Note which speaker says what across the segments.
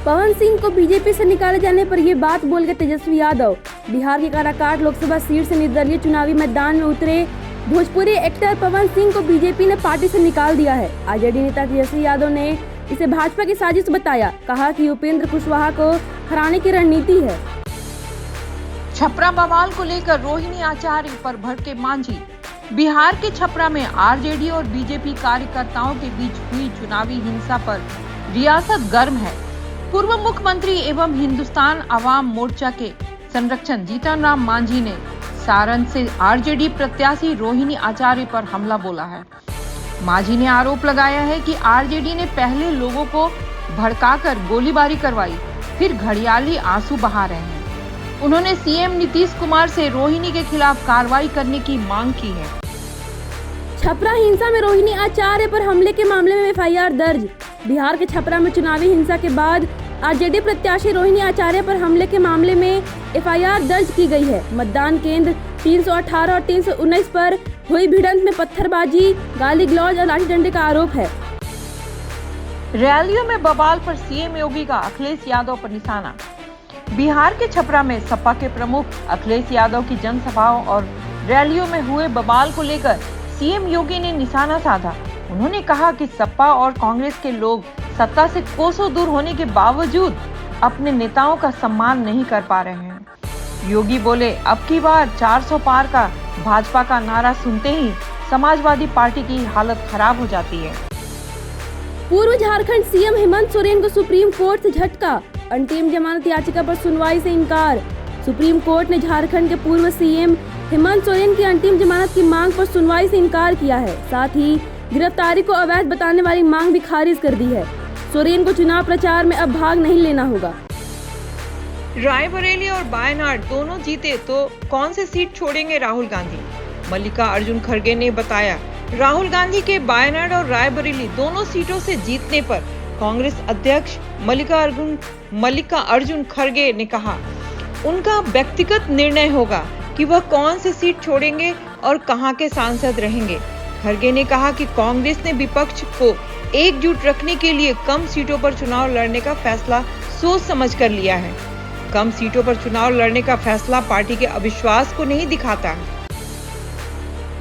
Speaker 1: पवन सिंह को बीजेपी से निकाले जाने पर ये बात बोल गए तेजस्वी यादव। बिहार के काराकाट लोकसभा सीट से निर्दलीय चुनावी मैदान में उतरे भोजपुरी एक्टर पवन सिंह को बीजेपी ने पार्टी से निकाल दिया है। आरजेडी नेता तेजस्वी यादव ने इसे भाजपा की साजिश बताया। कहा कि उपेंद्र कुशवाहा को हराने की रणनीति है।
Speaker 2: छपरा बवाल को लेकर रोहिणी आचार्य पर भड़के मांझी। बिहार के छपरा में आरजेडी और बीजेपी कार्यकर्ताओं के बीच हुई चुनावी हिंसा पर रियासत गर्म है। पूर्व मुख्यमंत्री एवं हिंदुस्तान अवाम मोर्चा के संरक्षक जीतन राम मांझी ने सारण से आरजेडी प्रत्याशी रोहिणी आचार्य पर हमला बोला है। मांझी ने आरोप लगाया है कि आरजेडी ने पहले लोगों को भड़काकर गोलीबारी करवाई, फिर घड़ियाली आंसू बहा रहे हैं। उन्होंने सीएम नीतीश कुमार से रोहिणी के खिलाफ कार्रवाई करने की मांग की है।
Speaker 1: छपरा हिंसा में रोहिणी आचार्य पर हमले के मामले में एफआईआर दर्ज। बिहार के छपरा में चुनावी हिंसा के बाद आरजेडी प्रत्याशी रोहिणी आचार्य पर हमले के मामले में एफआईआर दर्ज की गई है। मतदान केंद्र 318 और 319 पर हुई भिड़ंत में पत्थरबाजी, गाली गलौज और लाठी डंडे का आरोप है।
Speaker 2: रैलियों में बवाल पर सीएम योगी का अखिलेश यादव पर निशाना। बिहार के छपरा में सपा के प्रमुख अखिलेश यादव की जनसभाओं और रैलियों में हुए बवाल को लेकर सीएम योगी ने निशाना साधा। उन्होंने कहा कि सपा और कांग्रेस के लोग सत्ता से कोसों दूर होने के बावजूद अपने नेताओं का सम्मान नहीं कर पा रहे हैं। योगी बोले, अब की बार 400 पार का भाजपा का नारा सुनते ही समाजवादी पार्टी की हालत खराब हो जाती है।
Speaker 1: पूर्व झारखंड सीएम हेमंत सोरेन को सुप्रीम कोर्ट से झटका। अंतरिम जमानत याचिका पर सुनवाई से इनकार। सुप्रीम कोर्ट ने झारखंड के पूर्व सीएम हेमंत सोरेन की अंतिम जमानत की मांग पर सुनवाई से इनकार किया है। साथ ही गिरफ्तारी को अवैध बताने वाली मांग भी खारिज कर दी है। सोरेन को चुनाव प्रचार में अब भाग नहीं लेना होगा।
Speaker 2: रायबरेली और वायनाड दोनों जीते तो कौन से सीट छोड़ेंगे राहुल गांधी? मल्लिकार्जुन खड़गे ने बताया, राहुल गांधी के वायनाड और रायबरेली दोनों सीटों से जीतने पर कांग्रेस अध्यक्ष मल्लिकार्जुन खड़गे ने कहा, उनका व्यक्तिगत निर्णय होगा कि वह कौन से सीट छोड़ेंगे और कहां के सांसद रहेंगे। खड़गे ने कहा कि कांग्रेस ने विपक्ष को एकजुट रखने के लिए कम सीटों पर चुनाव लड़ने का फैसला सोच समझ कर लिया है। कम सीटों पर चुनाव लड़ने का फैसला पार्टी के अविश्वास को नहीं दिखाता।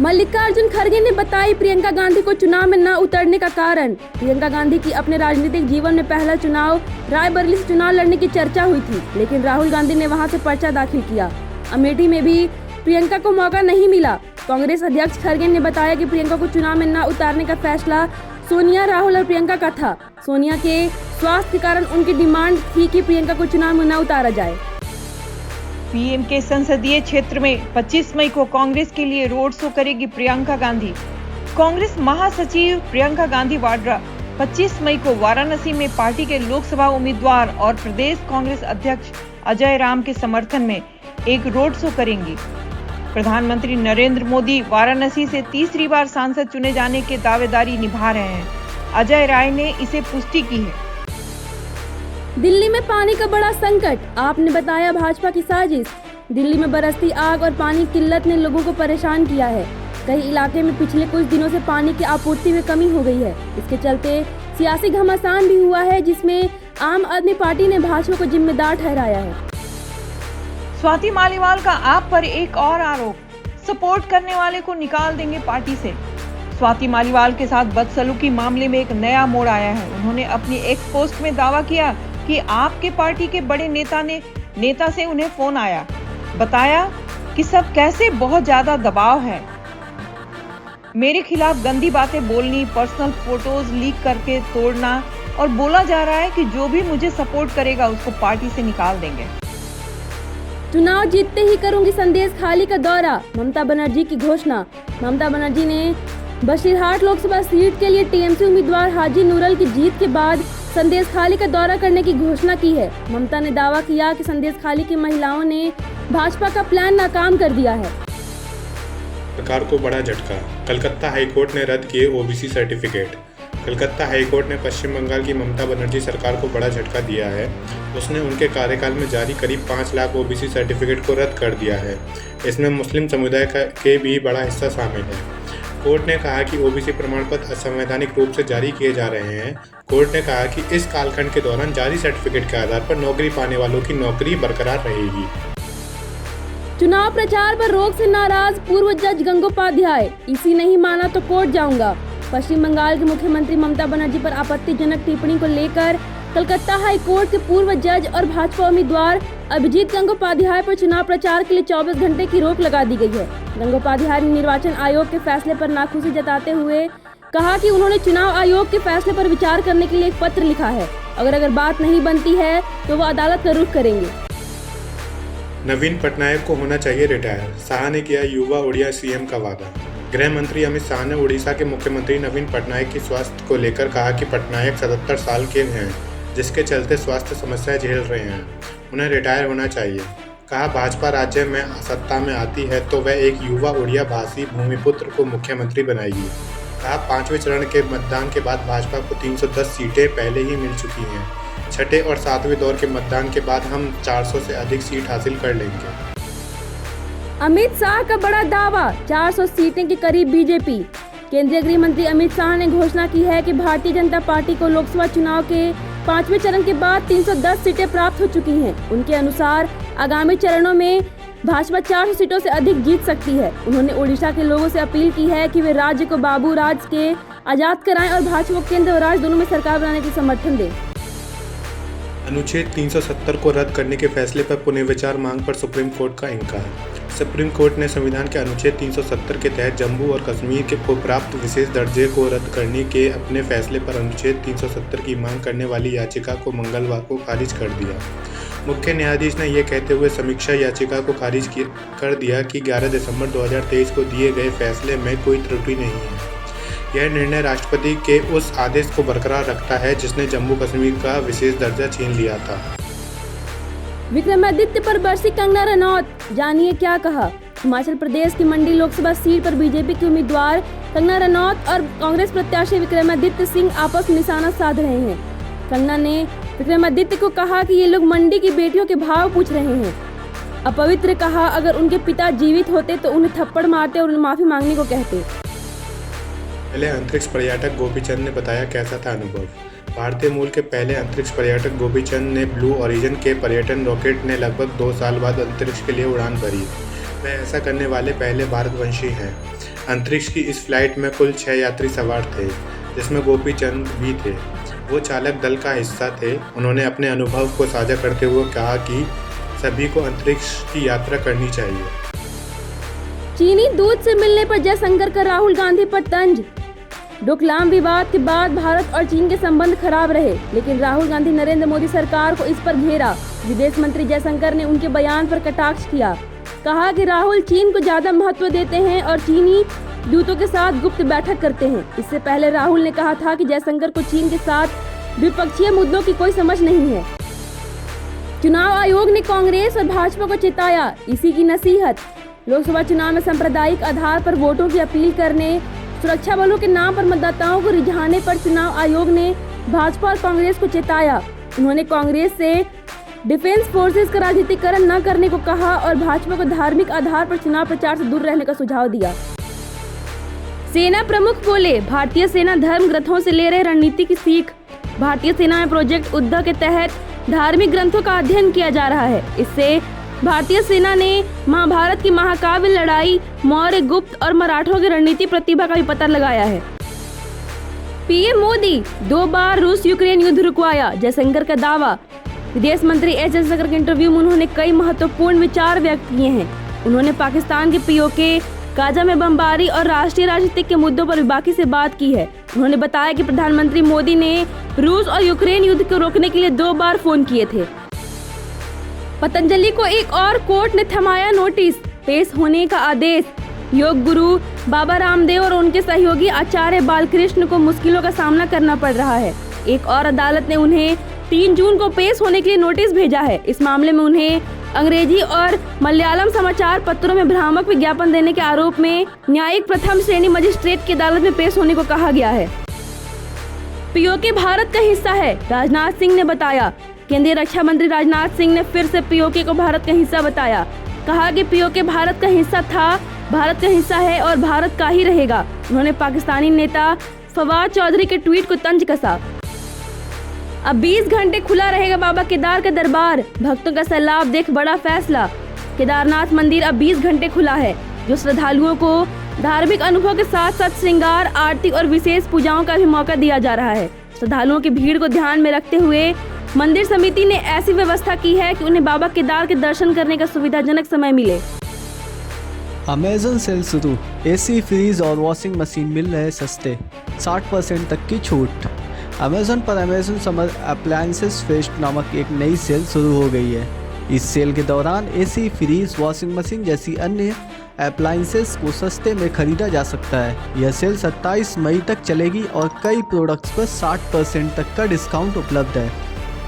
Speaker 1: मल्लिकार्जुन खड़गे ने बताई प्रियंका गांधी को चुनाव में न उतरने का कारण। प्रियंका गांधी की अपने राजनीतिक जीवन में पहला चुनाव रायबरेली से चुनाव लड़ने की चर्चा हुई थी, लेकिन राहुल गांधी ने वहां से पर्चा दाखिल किया। अमेठी में भी प्रियंका को मौका नहीं मिला। कांग्रेस अध्यक्ष खड़गे ने बताया कि प्रियंका को चुनाव में न उतारने का फैसला सोनिया, राहुल और प्रियंका का था। सोनिया के स्वास्थ्य के कारण उनकी डिमांड थी कि प्रियंका को चुनाव में न उतारा जाए।
Speaker 2: पीएम के संसदीय क्षेत्र में 25 मई को कांग्रेस के लिए रोड शो करेगी प्रियंका गांधी। कांग्रेस महासचिव प्रियंका गांधी वाड्रा 25 मई को वाराणसी में पार्टी के लोकसभा उम्मीदवार और प्रदेश कांग्रेस अध्यक्ष अजय राम के समर्थन में एक रोड शो करेंगी। प्रधानमंत्री नरेंद्र मोदी वाराणसी से तीसरी बार सांसद चुने जाने के दावेदारी निभा रहे हैं। अजय राय ने इसे पुष्टि की है।
Speaker 1: दिल्ली में पानी का बड़ा संकट, आपने बताया भाजपा की साजिश। दिल्ली में बरसती आग और पानी की किल्लत ने लोगों को परेशान किया है। कई इलाके में पिछले कुछ दिनों से पानी की आपूर्ति में कमी हो गई है। इसके चलते सियासी घमासान भी हुआ है, जिसमें आम आदमी पार्टी ने भाजपा को जिम्मेदार ठहराया है।
Speaker 2: स्वाति मालीवाल का आप पर एक और आरोप, सपोर्ट करने वाले को निकाल देंगे पार्टी से। स्वाति मालीवाल के साथ बदसलूकी मामले में एक नया मोड़ आया है। उन्होंने अपनी एक्स पोस्ट में दावा किया कि आपके पार्टी के बड़े नेता से उन्हें फोन आया, बताया कि सब कैसे बहुत ज्यादा दबाव है, मेरे खिलाफ गंदी बातें बोलनी, पर्सनल फोटोज लीक करके तोड़ना, और बोला जा रहा है कि जो भी मुझे सपोर्ट करेगा उसको पार्टी से निकाल देंगे।
Speaker 1: चुनाव जीतते ही करूंगी संदेश खाली का दौरा, ममता बनर्जी की घोषणा। ममता बनर्जी ने बशीरहाट लोकसभा सीट के लिए टीएमसी उम्मीदवार हाजी नूरल की जीत के बाद संदेश खाली का दौरा करने की घोषणा की है। ममता ने दावा किया कि संदेश खाली की महिलाओं ने भाजपा का प्लान नाकाम कर दिया है।
Speaker 3: सरकार को बड़ा झटका, कलकत्ता हाईकोर्ट ने रद्द किए ओबीसी सर्टिफिकेट। कलकत्ता हाईकोर्ट ने पश्चिम बंगाल की ममता बनर्जी सरकार को बड़ा झटका दिया है। उसने उनके कार्यकाल में जारी करीब 5 लाख ओबीसी सर्टिफिकेट को रद्द कर दिया है। इसमें मुस्लिम समुदाय के भी बड़ा हिस्सा शामिल है। कोर्ट ने कहा कि ओबीसी प्रमाण पत्र असंवैधानिक रूप से जारी किए जा रहे हैं। कोर्ट ने कहा कि इस कालखंड के दौरान जारी सर्टिफिकेट के आधार पर नौकरी पाने वालों की नौकरी बरकरार रहेगी।
Speaker 1: चुनाव प्रचार पर रोक से नाराज पूर्व जज गंगोपाध्याय, इसी नहीं माना तो कोर्ट जाऊंगा। पश्चिम बंगाल की मुख्यमंत्री ममता बनर्जी पर आपत्तिजनक टिप्पणी को लेकर कलकत्ता हाई कोर्ट के पूर्व जज और भाजपा उम्मीदवार अभिजीत गंगोपाध्याय पर चुनाव प्रचार के लिए 24 घंटे की रोक लगा दी गई है। गंगोपाध्याय ने निर्वाचन आयोग के फैसले पर नाखुशी जताते हुए कहा कि उन्होंने चुनाव आयोग के फैसले पर विचार करने के लिए एक पत्र लिखा है। अगर बात नहीं बनती है तो वो अदालत का रुख करेंगे।
Speaker 3: नवीन पटनायक को होना चाहिए रिटायर, शाह ने किया युवा उड़िया सीएम का वादा। गृह मंत्री अमित शाह ने उड़ीसा के मुख्यमंत्री नवीन पटनायक की स्वास्थ्य को लेकर कहा कि पटनायक 77 साल के हैं, जिसके चलते स्वास्थ्य समस्याएं झेल रहे हैं, उन्हें रिटायर होना चाहिए। कहा भाजपा राज्य में सत्ता में आती है तो वह एक युवा उड़िया भाषी भूमिपुत्र को मुख्यमंत्री बनाएगी। कहा 5वें चरण के मतदान के बाद भाजपा को 310 सीटें पहले ही मिल चुकी हैं। छठे और 7वें दौर के मतदान के बाद हम 400 से अधिक सीट हासिल कर लेंगे।
Speaker 1: अमित शाह का बड़ा दावा, 400 सीटें के करीब बीजेपी। केंद्रीय गृह मंत्री अमित शाह ने घोषणा की है कि भारतीय जनता पार्टी को लोकसभा चुनाव के 5वें चरण के बाद 310 सीटें प्राप्त हो चुकी हैं। उनके अनुसार आगामी चरणों में भाजपा 400 सीटों से अधिक जीत सकती है। उन्होंने ओडिशा के लोगों से अपील की है कि वे राज्य को बाबू राज के आजाद कराएं और भाजपा को केंद्र और राज्य दोनों में सरकार बनाने की समर्थन दें।
Speaker 3: अनुच्छेद 370 को रद्द करने के फैसले पर पुनर्विचार मांग पर सुप्रीम कोर्ट का इनकार। सुप्रीम कोर्ट ने संविधान के अनुच्छेद 370 के तहत जम्मू और कश्मीर को प्राप्त विशेष दर्जे को रद्द करने के अपने फैसले पर अनुच्छेद 370 की मांग करने वाली याचिका को मंगलवार को खारिज कर दिया। मुख्य न्यायाधीश ने यह कहते हुए समीक्षा याचिका को खारिज कर दिया कि 11 दिसंबर 2023 को दिए गए फैसले में कोई त्रुटि नहीं है। यह निर्णय राष्ट्रपति के उस आदेश को बरकरार रखता है जिसने जम्मू कश्मीर का विशेष दर्जा छीन लिया था।
Speaker 1: विक्रमादित्य पर बरसी कंगना रनौत, जानिए क्या कहा। हिमाचल प्रदेश की मंडी लोकसभा सीट पर बीजेपी के उम्मीदवार कंगना रनौत और कांग्रेस प्रत्याशी विक्रमादित्य सिंह आपस में निशाना साध रहे हैं। कंगना ने विक्रमादित्य को कहा कि ये लोग मंडी की बेटियों के भाव पूछ रहे हैं। अपवित्र कहा, अगर उनके पिता जीवित होते तो उन्हें थप्पड़ मारते और माफी मांगने को कहते।
Speaker 3: पहले अंतरिक्ष पर्यटक गोपीचंद ने बताया कैसा था अनुभव। भारतीय मूल के पहले अंतरिक्ष पर्यटक गोपीचंद ने ब्लू ओरिजिन के पर्यटन रॉकेट ने लगभग 2 साल बाद अंतरिक्ष के लिए उड़ान भरी। वे ऐसा करने वाले पहले भारतवंशी हैं। अंतरिक्ष की इस फ्लाइट में कुल 6 यात्री सवार थे, जिसमें गोपीचंद भी थे। वो चालक दल का हिस्सा थे। उन्होंने अपने अनुभव को साझा करते हुए कहा कि सभी को अंतरिक्ष की यात्रा करनी चाहिए।
Speaker 1: चीनी दूध से मिलने पर जयशंकर का राहुल गांधी पर तंज। डोकलाम विवाद के बाद भारत और चीन के संबंध खराब रहे, लेकिन राहुल गांधी नरेंद्र मोदी सरकार को इस पर घेरा। विदेश मंत्री जयशंकर ने उनके बयान पर कटाक्ष किया। कहा कि राहुल चीन को ज्यादा महत्व देते हैं और चीनी दूतों के साथ गुप्त बैठक करते हैं। इससे पहले राहुल ने कहा था कि जयशंकर को चीन के साथ द्विपक्षीय मुद्दों की कोई समझ नहीं है। चुनाव आयोग ने कांग्रेस और भाजपा को चेताया, इसी की नसीहत। लोकसभा चुनाव में सांप्रदायिक आधार पर वोटों की अपील करने, सुरक्षा बलों के नाम पर मतदाताओं को रिझाने पर चुनाव आयोग ने भाजपा और कांग्रेस को चेताया। उन्होंने कांग्रेस से डिफेंस फोर्सेस का राजनीतिकरण न करने को कहा और भाजपा को धार्मिक आधार पर चुनाव प्रचार से दूर रहने का सुझाव दिया। सेना प्रमुख बोले, भारतीय सेना धर्म ग्रंथों से ले रहे रणनीति की सीख। भारतीय सेना में प्रोजेक्ट उद्धव के तहत धार्मिक ग्रंथों का अध्ययन किया जा रहा है। इससे भारतीय सेना ने महाभारत की महाकाव्य लड़ाई, मौर्य, गुप्त और मराठों की रणनीति प्रतिभा का भी पता लगाया है। पीएम मोदी 2 बार रूस यूक्रेन युद्ध रुकवाया, जयशंकर का दावा। विदेश मंत्री एस जयशंकर के इंटरव्यू में उन्होंने कई महत्वपूर्ण विचार व्यक्त किए हैं। उन्होंने पाकिस्तान के पीओके, गाजा में बमबारी और राष्ट्रीय राजनीति के मुद्दों पर बाकी से बात की है। उन्होंने बताया कि प्रधानमंत्री मोदी ने रूस और यूक्रेन युद्ध को रोकने के लिए 2 बार फोन किए थे। पतंजलि को एक और कोर्ट ने थमाया नोटिस, पेश होने का आदेश। योग गुरु बाबा रामदेव और उनके सहयोगी आचार्य बालकृष्ण को मुश्किलों का सामना करना पड़ रहा है। एक और अदालत ने उन्हें 3 जून को पेश होने के लिए नोटिस भेजा है। इस मामले में उन्हें अंग्रेजी और मलयालम समाचार पत्रों में भ्रामक विज्ञापन देने के आरोप में न्यायिक प्रथम श्रेणी मजिस्ट्रेट की अदालत में पेश होने को कहा गया है। पीओके भारत का हिस्सा है, राजनाथ सिंह ने बताया। केंद्रीय रक्षा मंत्री राजनाथ सिंह ने फिर से पीओके को भारत का हिस्सा बताया। कहा कि पीओके भारत का हिस्सा था भारत का हिस्सा है और भारत का ही रहेगा। उन्होंने पाकिस्तानी नेता फवाद चौधरी के ट्वीट को तंज कसा। अब 20 घंटे खुला रहेगा बाबा केदार का दरबार, भक्तों का सैलाब देख बड़ा फैसला। केदारनाथ मंदिर अब 20 घंटे खुला है, जो श्रद्धालुओं को धार्मिक अनुभव के साथ साथ श्रृंगार, आरती और विशेष पूजाओं का भी मौका दिया जा रहा है। श्रद्धालुओं की भीड़ को ध्यान में रखते हुए मंदिर समिति ने ऐसी व्यवस्था की है कि उन्हें बाबा केदार के दर्शन करने का सुविधाजनक समय मिले।
Speaker 4: अमेज़न सेल शुरू, एसी, फ्रीज और वॉशिंग मशीन मिल रहे सस्ते, 60% तक की छूट। अमेज़न पर अमेज़न समर अप्लायंसेस फेस्ट नामक एक नई सेल शुरू हो गई है। इस सेल के दौरान एसी, फ्रीज, वॉशिंग मशीन जैसी अन्य अप्लायंसेस को सस्ते में खरीदा जा सकता है। यह सेल 27 मई तक चलेगी और कई प्रोडक्ट्स पर 60% तक का डिस्काउंट उपलब्ध है।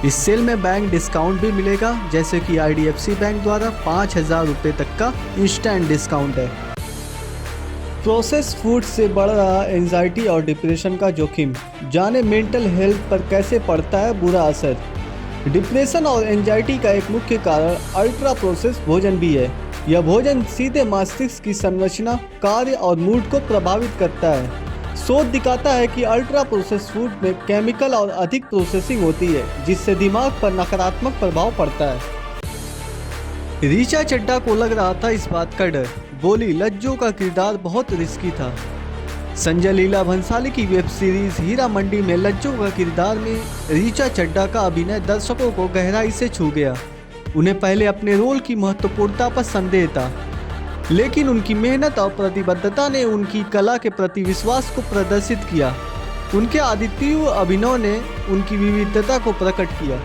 Speaker 4: इस सेल में बैंक डिस्काउंट भी मिलेगा, जैसे कि IDFC बैंक द्वारा 5,000 रुपये तक का इंस्टेंट डिस्काउंट है। प्रोसेस फूड से बढ़ रहा एंजाइटी और डिप्रेशन का जोखिम, जाने मेंटल हेल्थ पर कैसे पड़ता है बुरा असर। डिप्रेशन और एंजाइटी का एक मुख्य कारण अल्ट्रा प्रोसेस भोजन भी है। यह भोजन सीधे मस्तिष्क की संरचना, कार्य और मूड को प्रभावित करता है। शोध दिखाता है कि अल्ट्रा प्रोसेस फूड में केमिकल और अधिक प्रोसेसिंग होती है, जिससे दिमाग पर नकारात्मक प्रभाव पड़ता है। ऋचा चड्ढा को लग रहा था इस बात का डर, बोली लज्जो का किरदार बहुत रिस्की था। संजय लीला भंसाली की वेब सीरीज हीरा मंडी में लज्जो का किरदार में ऋचा चड्ढा का अभिनय दर्शकों को गहराई से छू गया। उन्हें पहले अपने रोल की महत्वपूर्णता पर संदेह था, लेकिन उनकी मेहनत और प्रतिबद्धता ने उनकी कला के प्रति विश्वास को प्रदर्शित किया। उनके अद्वितीय अभिनय ने उनकी विविधता को प्रकट किया।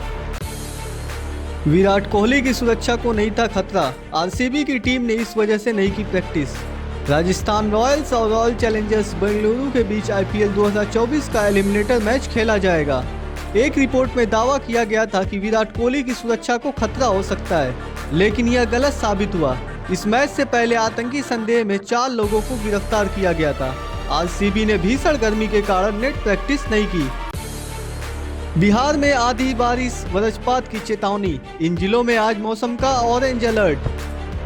Speaker 4: विराट कोहली की सुरक्षा को नहीं था खतरा, RCB की टीम ने इस वजह से नहीं की प्रैक्टिस। राजस्थान रॉयल्स और रॉयल चैलेंजर्स बेंगलुरु के बीच IPL 2024 का एलिमिनेटर मैच खेला जाएगा। एक रिपोर्ट में दावा किया गया था कि विराट कोहली की सुरक्षा को खतरा हो सकता है, लेकिन यह गलत साबित हुआ। इस मैच से पहले आतंकी संदेह में 4 लोगों को गिरफ्तार किया गया था। RCB ने भीषण गर्मी के कारण नेट प्रैक्टिस नहीं की। बिहार में आधी बारिश, वज्रपात की चेतावनी, इन जिलों में आज मौसम का ऑरेंज अलर्ट।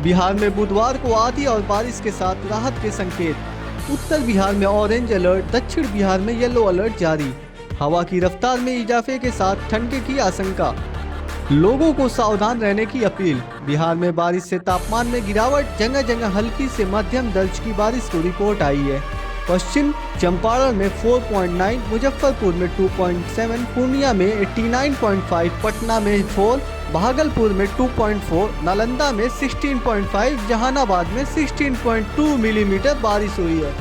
Speaker 4: बिहार में बुधवार को आंधी और बारिश के साथ राहत के संकेत। उत्तर बिहार में ऑरेंज अलर्ट, दक्षिण बिहार में येलो अलर्ट जारी। हवा की रफ्तार में इजाफे के साथ ठंड की आशंका, लोगों को सावधान रहने की अपील। बिहार में बारिश से तापमान में गिरावट, जगह जगह हल्की से मध्यम दर्ज की बारिश को रिपोर्ट आई है। पश्चिम चंपारण में 4.9, मुजफ्फरपुर में 2.7, पूर्णिया में 89.5, पटना में 4, भागलपुर में 2.4, नालंदा में 16.5, जहानाबाद में 16.2 मिलीमीटर बारिश हुई है।